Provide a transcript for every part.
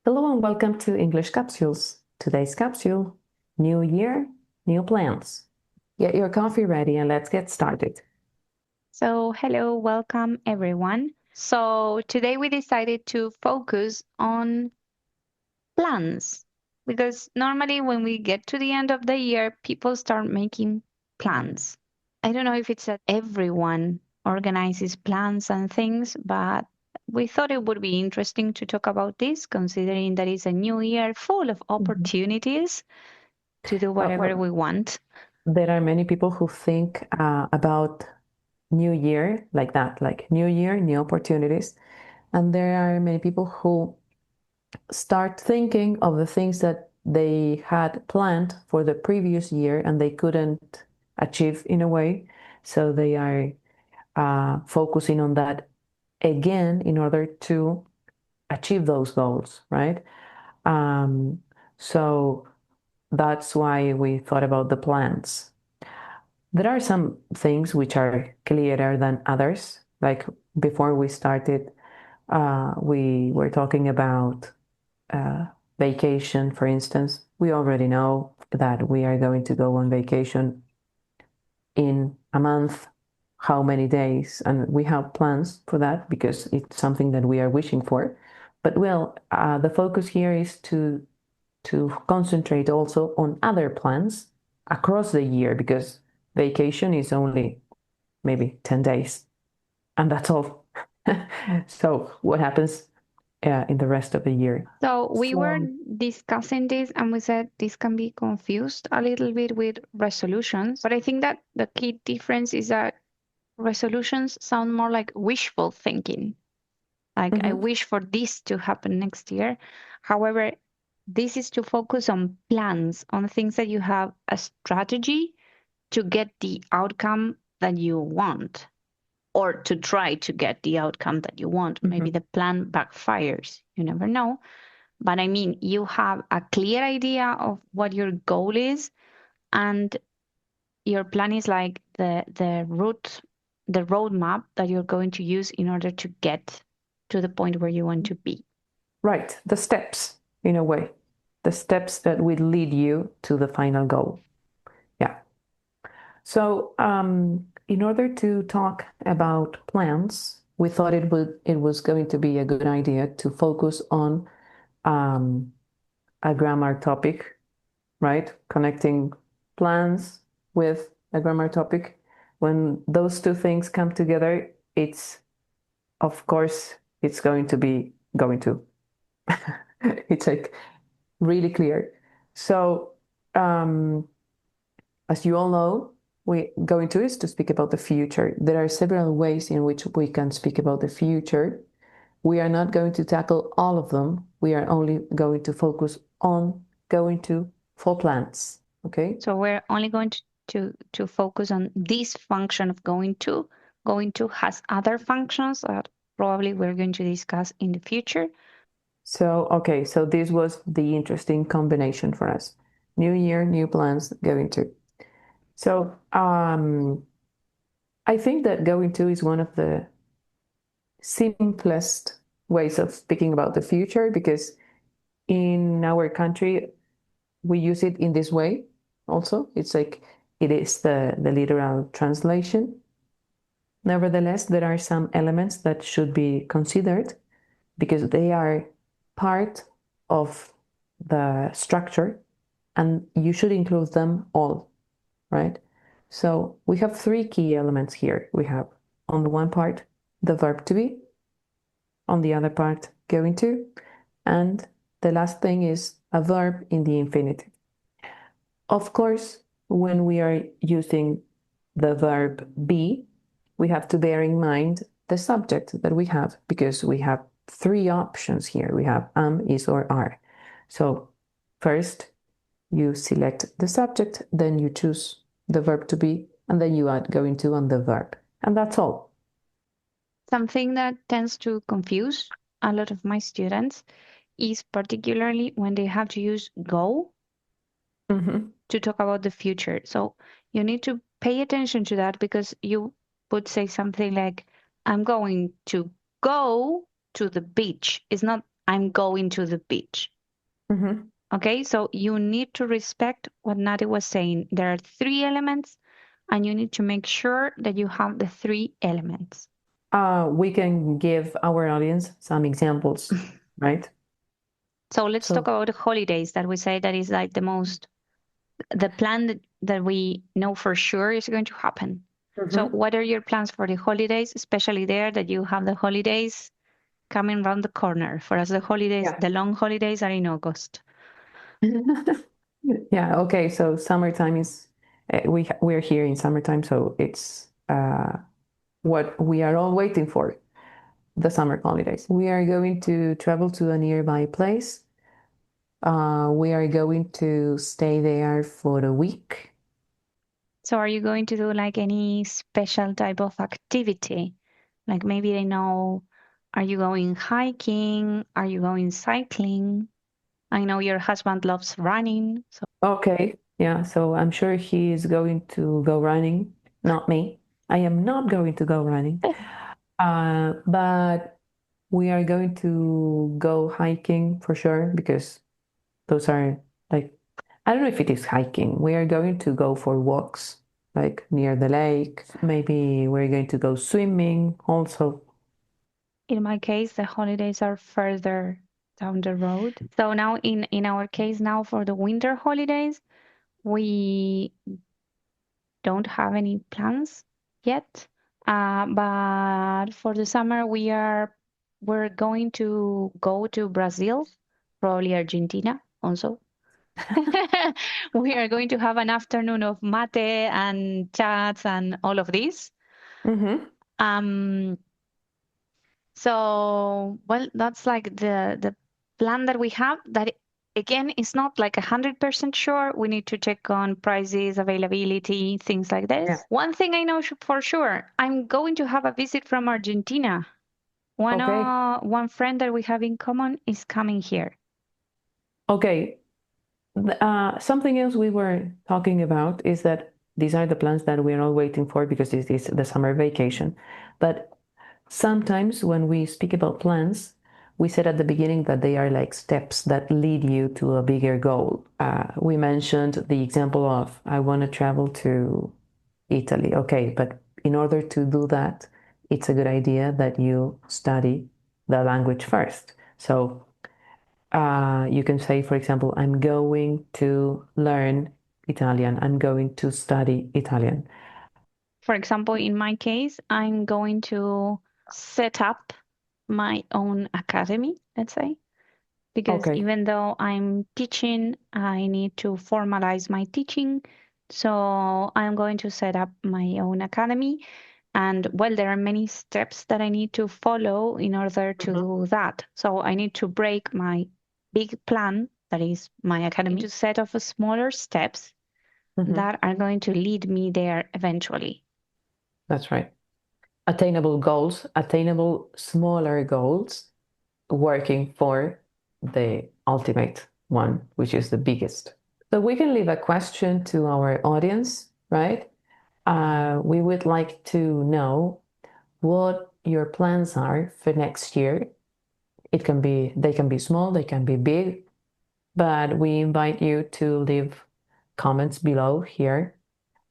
Hello and welcome to English Capsules. Today's capsule, New Year, New Plans. Get your coffee ready and let's get started. So, hello, welcome everyone. So, today we decided to focus on plans because normally when we get to the end of the year, people start making plans. I don't know if it's that everyone organizes plans and things, but we thought it would be interesting to talk about this considering that it's a new year full of opportunities to do whatever we want. There are many people who think about New Year like that, like New Year, new opportunities. And there are many people who start thinking of the things that they had planned for the previous year and they couldn't achieve in a way. So they are focusing on that again in order to achieve those goals, right? Um, so that's why we thought about the plans. There are some things which are clearer than others. Like before we started, we were talking about uh, vacation, for instance. We already know that we are going to go on vacation in a month, how many days, and we have plans for that because it's something that we are wishing for. But well, the focus here is to concentrate also on other plans across the year because vacation is only maybe 10 days and that's all. So what happens in the rest of the year? So we were So, discussing this and we said this can be confused a little bit with resolutions. But I think that the key difference is that resolutions sound more like wishful thinking. Like I mhm, wish for this to happen next year. However, this is to focus on plans, on things that you have a strategy to get the outcome that you want or to try to get the outcome that you want. Maybe mhm. the plan backfires. You never know. But I mean, you have a clear idea of what your goal is, and your plan is like the route, the roadmap that you're going to use in order to get to the point where you want to be. Right, the steps in a way, the steps that will lead you to the final goal. Yeah. So, in order to talk about plans, we thought it was going to be a good idea to focus on um, a grammar topic, right? Connecting plans with a grammar topic. When those two things come together, it's of course it's going to. It's like really clear. So, um, as you all know, we going to is to speak about the future. There are several ways in which we can speak about the future. We are not going to tackle all of them. We are only going to focus on going to for plans. Okay? So we're only going to focus on this function of going to. Going to has other functions that probably we're going to discuss in the future. So, okay, so this was the interesting combination for us. New year, new plans, going to. So, I think that going to is one of the simplest ways of speaking about the future because in our country we use it in this way also. It's like it is the literal translation. Nevertheless, there are some elements that should be considered because they are part of the structure and you should include them all, right? So we have three key elements here. We have on the one part the verb to be, on the other part going to, and the last thing is a verb in the infinitive. Of course, when we are using the verb be, we have to bear in mind the subject that we have because we have three options here. We have am, is, or are. So first you select the subject, then you choose the verb to be, and then you add going to on the verb. And that's all. Something that tends to confuse a lot of my students is particularly when they have to use go Mm-hmm. to talk about the future. So you need to pay attention to that because you would say something like, I'm going to go to the beach. It's not I'm going to the beach. Mm-hmm. Okay, so you need to respect what Nati was saying. There are 3 elements, and you need to make sure that you have the 3 elements. We can give our audience some examples, right? So let's talk about the holidays that we say that is like the plan that we know for sure is going to happen. So what are your plans for the holidays, especially there that you have the holidays coming around the corner? For us, the holidays, Yeah. the long holidays are in August. Yeah, okay. So summertime is we're here in summertime, so it's what we are all waiting for, the summer holidays. We are going to travel to a nearby place. We are going to stay there for a week. So are you going to do like any special type of activity? Like maybe they know, are you going hiking? Are you going cycling? I know your husband loves running. So Okay, yeah, so I'm sure he is going to go running, not me. I am not going to go running. But we are going to go hiking for sure because those are like, I don't know if it is hiking. We are going to go for walks like near the lake. Maybe we're going to go swimming also. in my case, the holidays are further down the road. So now in our case now for the winter holidays, we don't have any plans yet. But for the summer, we're going to go to Brazil, probably Argentina also. We are going to have an afternoon of mate and chats and all of this. Mm-hmm. Um, so well, that's like the plan that we have. That again is not like 100% sure. We need to check on prices, availability, things like this. Yeah. One thing I know for sure, I'm going to have a visit from Argentina. Okay. One friend that we have in common is coming here. Okay. Something else we were talking about is that these are the plans that we're all waiting for because this is the summer vacation. But sometimes when we speak about plans, we said at the beginning that they are like steps that lead you to a bigger goal. We mentioned the example of I want to travel to Italy. Okay, but in order to do that, it's a good idea that you study the language first. So you can say, for example, I'm going to learn Italian. I'm going to study Italian. For example, in my case, I'm going to set up my own academy, let's say, because Okay. even though I'm teaching, I need to formalize my teaching. So I'm going to set up my own academy. And well, there are many steps that I need to follow in order to do that. So I need to break my big plan, that is my academy, into set of smaller steps that are going to lead me there eventually. That's right. Attainable goals, attainable smaller goals, working for the ultimate one, which is the biggest. So we can leave a question to our audience, right? We would like to know what your plans are for next year. They can be small, they can be big, but we invite you to leave comments below here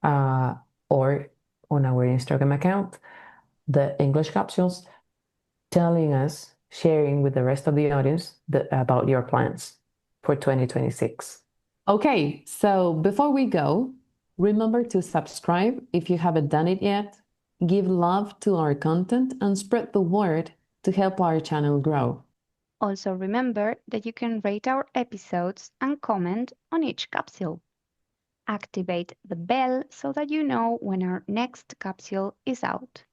or on our Instagram account, the English Capsules, telling us, sharing with the rest of the audience about your plans for 2026. Okay, so before we go, remember to subscribe if you haven't done it yet, give love to our content, and spread the word to help our channel grow. Also, remember that you can rate our episodes and comment on each capsule. Activate the bell so that you know when our next capsule is out.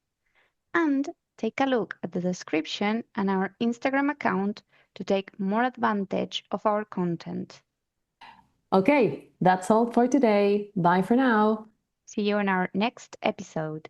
And take a look at the description and our Instagram account to take more advantage of our content. Okay, that's all for today. Bye for now. See you in our next episode.